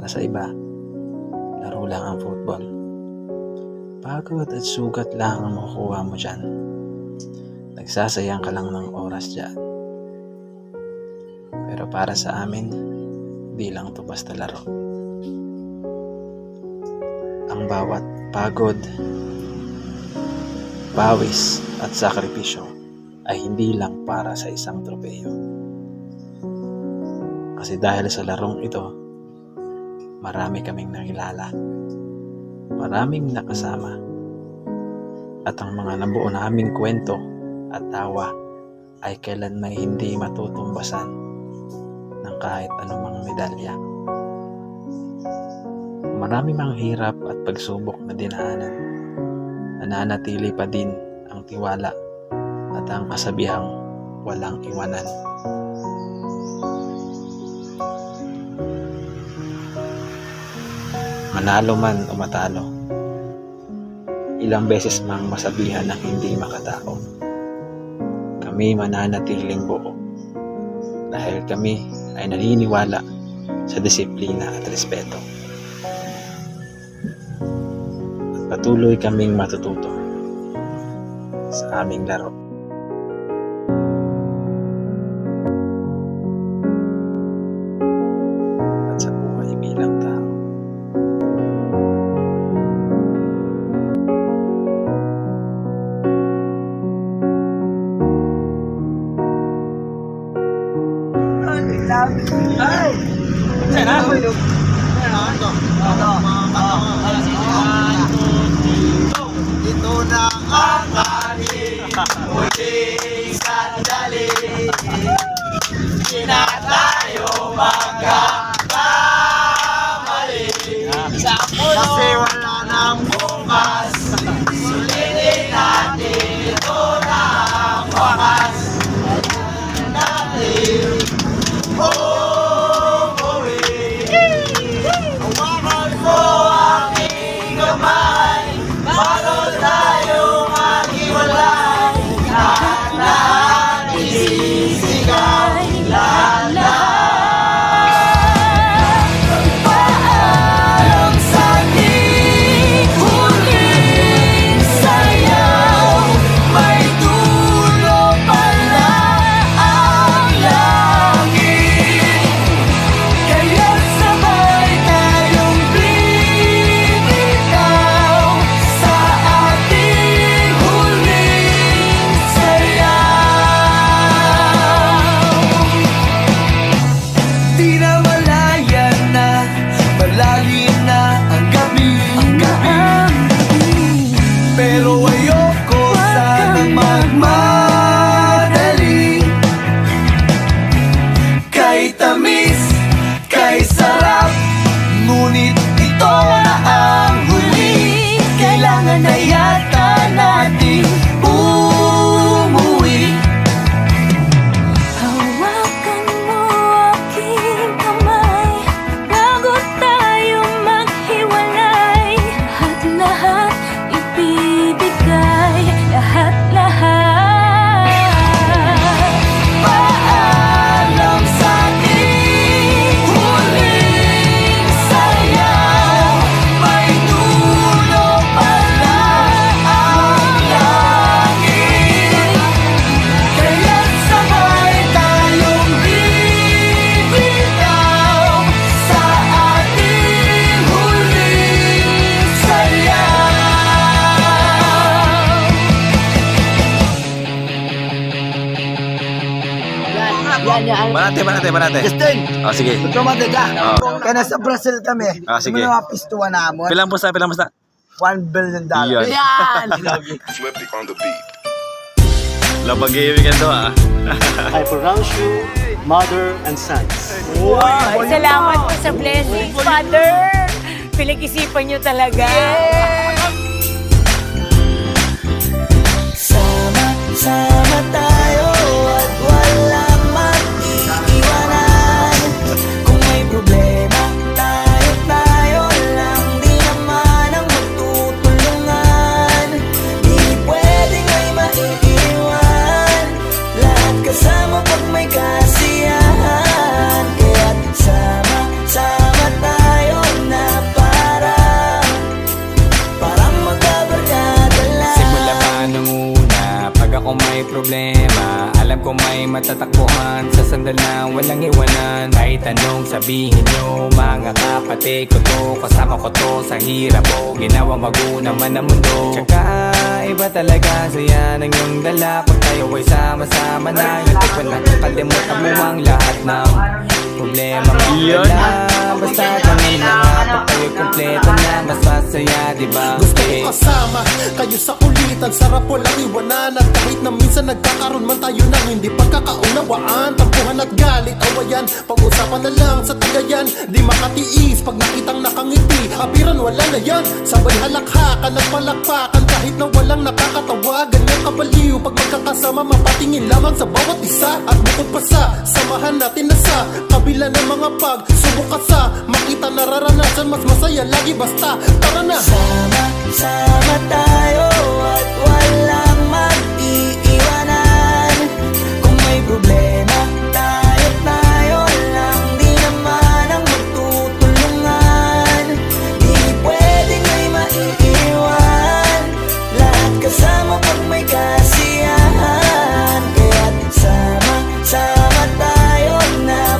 Para sa iba, laro lang ang football. Pagod at sugat lang ang makukuha mo dyan. Nagsasayang ka lang ng oras dyan. Pero para sa amin, di lang ito basta laro. Ang bawat pagod, pawis at sakripisyo ay hindi lang para sa isang tropeyo. Kasi dahil sa larong ito, marami kaming nakilala, maraming nakasama, at ang mga nabuo naming kwento at tawa ay kailanman hindi matutumbasan ng kahit anumang medalya. Marami mang hirap at pagsubok na dinaanan, nananatili pa din ang tiwala at ang kasabihang walang iwanan. Manalo man o matalo, ilang beses mang masabihan ng hindi makatao, kami mananatiling buo dahil kami ay naniniwala sa disiplina at respeto. At patuloy kaming matututo sa aming laro. At sa buhay bilang tao. Ito na ang aking muling sandali. Hindi na tayo magkakamali. Kasi wala nang bukas. Sulitin natin, ito na ang wakas. Natin umuwi. Hawakan mo aking kamay. Bago tayo maghiwalay, lahat isisigaw, paalam sa ating huling sayaw. May dulo pala ang langit, kaya sabay tayong bibitaw sa ating huling sayaw. Di na malayan na, malalim na ang gabi, pero ayoko sanang magmadali. Kay tamis, kay sarap, ngunit ito na ang huli. Kailangan na yata nating umuwi. Hawakan mo aking kamay bago tayo maghiwalay. Lahat-lahat ibibigay, lahat-lahat. Paalam sa ating huling sayaw. May dulo pala ang langit, kaya't sabay tayong bibitaw sa ating huling sayaw. Banate. Justin, Oh, sige. tumate ka. Oh. Kaya nasa Brazil kami. Sige. Yung mga pistuan namon. Pilang pusta? $1 billion. Iyon. Yan! Swifty on the beat. Labag gaming ito I pronounce you mother and sons. Ay, salamat po sa blessings, Father. Pinag-isipan niyo talaga. Sama tayo at walang mag-iiwanan. Kung may problema, tayo lang. Di naman ang magtutulungan. Di pwedeng may maiiwan. Lahat kasama pag may kasiyahan. Kaya't sama tayo kung may problema, alam ko may matatakbuhan sa sandal na walang iwanan. Kahit anong sabihin nyo, mga kapatid ko to, kasama ko to sa hirap ko, ginawa mago naman ang mundo. Tsaka iba talaga saya ng iyong dala pag tayo ay sama-sama na. Hindi ko na kalimutan mo ang lahat ng problema mawala. Basta kami na nga pag tayo kompleto na, mas masaya diba? Gusto ko kasama kayo sa kulitan, sarap walang iwanan. At kahit na minsan nagkakaroon man tayo ng hindi pagkakaunawaan, tampuhan at galit, awayan, pag-usapan na lang sa tagayan. Di makatiis pag nakitang nakangiti, abiran wala na yan. Sabay halakhakan at palakpakan kahit na walang nakakatawa. Ganyan kabaliw pag magkakasama, mapatingin lamang sa bawat isa. At bukod pa sa samahan natin na sa kabila ng mga pagsubok ka sa makita nararanasan, mas masaya lagi basta tara na. Sama tayo at walang mag-iiwanan. Kung may problema, tayo lang, di naman ang magtutulungan. Di pwedeng may maiiwan, lahat kasama pag may kasiyahan. Kaya't sama tayo na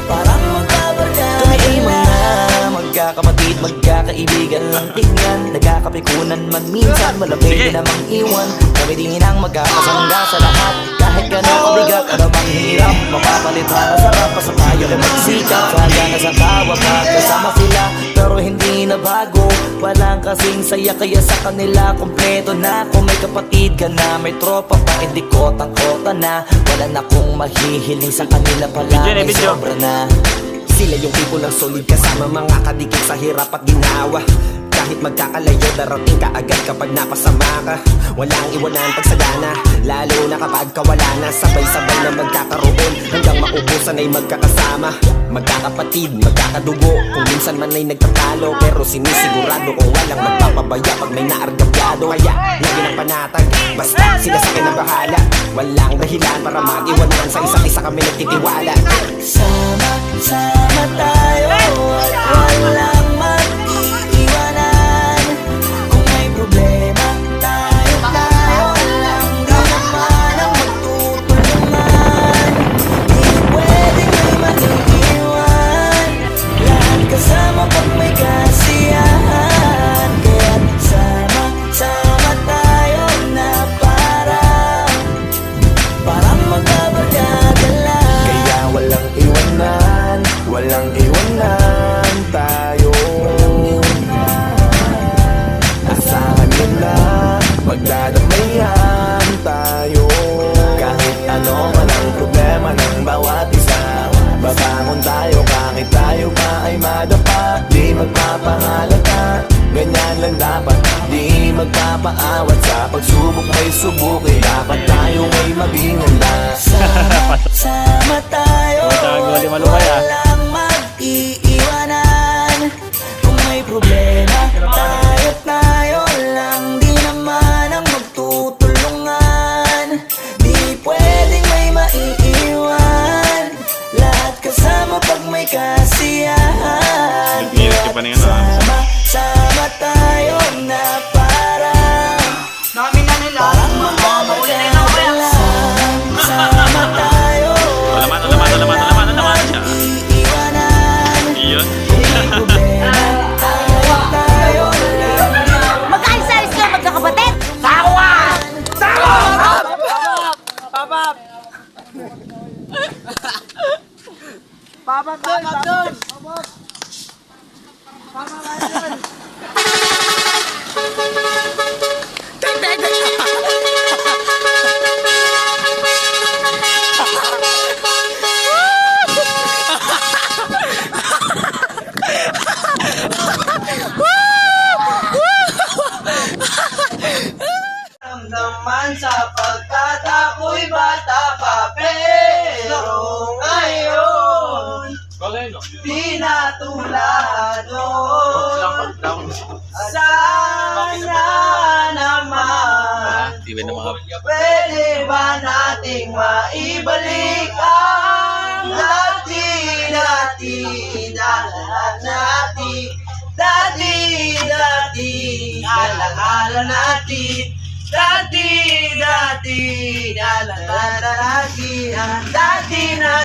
parang magkabarkada. Kami mga magkakapatid, magkakaibigan lang tingnan, nagkakapikunan man minsan, malapit namang iwan. Kami din ang magkakasangga sa lahat, kahit gano'ng kabigat, anumang hirap, mapapalitan na sarap, basta tayo na magsikap. Sana sa tawa ka, kasama sila, pero hindi na bago. Walang kasing saya, kaya sa kanila kompleto na. Kung may kapatid ka na, may tropa pa, hindi kotang-kota na. Wala na kong mahihiling sa kanila pala, may sobra na. Sila yung tipo ng solid kasama, mga kadikit sa hirap at ginawa. Kahit magkakalayo, darating ka agad kapag napasama ka. Walang iwanan pag sagana, lalo na kapag kawala na. Sabay-sabay na magkakaroon, hanggang maubusan ay magkakasama. Magkakapatid, magkakadugo, kung minsan man ay nagtatalo, pero sinisigurado kung walang magpapabaya pag may naargabyado. Kaya lagi ng panatag, basta sila sa akin ang bahala. Walang dahilan para mag-iwanan, sa isa't isa kami nagtitiwala. Sama tayo at walang mag-iiwanan. Kung may problema, tayo lang, di naman ang magtutulungan. Di pwedeng may maiiwan, lahat kasama pag may kasiyahan. Kaya't sama tayo na parang magkabarkada lang. Kaya walang iwanan tayo. Asahan nila, magdadamayan tayo. Kahit ano man ang problema ng bawat isa, babangon tayo kahit tayo pa ay madapa. Di magpapahalata, ganyan lang dapat. Di magpapaawat sa pagsubok, may subukin. Dapat tayo ay maging handa. Sama tayo at walang mag-iiwanan. Kung may problema, tayo lang, di naman ang magtutulungan. Di pwedeng may maiiwan, lahat kasama pag may kasiyahan. Sama tayo na parang magkabarkada lang. Sama tayo at walang mag-iiwanan. Kung may problema, tayo lang. Magkaalis-alis ka, magkakapatid! Naman sapagkat ako'y bata pa, pero ngayon di na tulad noon. Sana naman pwede ba nating maibalik ang dati-dati, dati-dati, alaala natin. Dati, dati, nalalagi ang dati na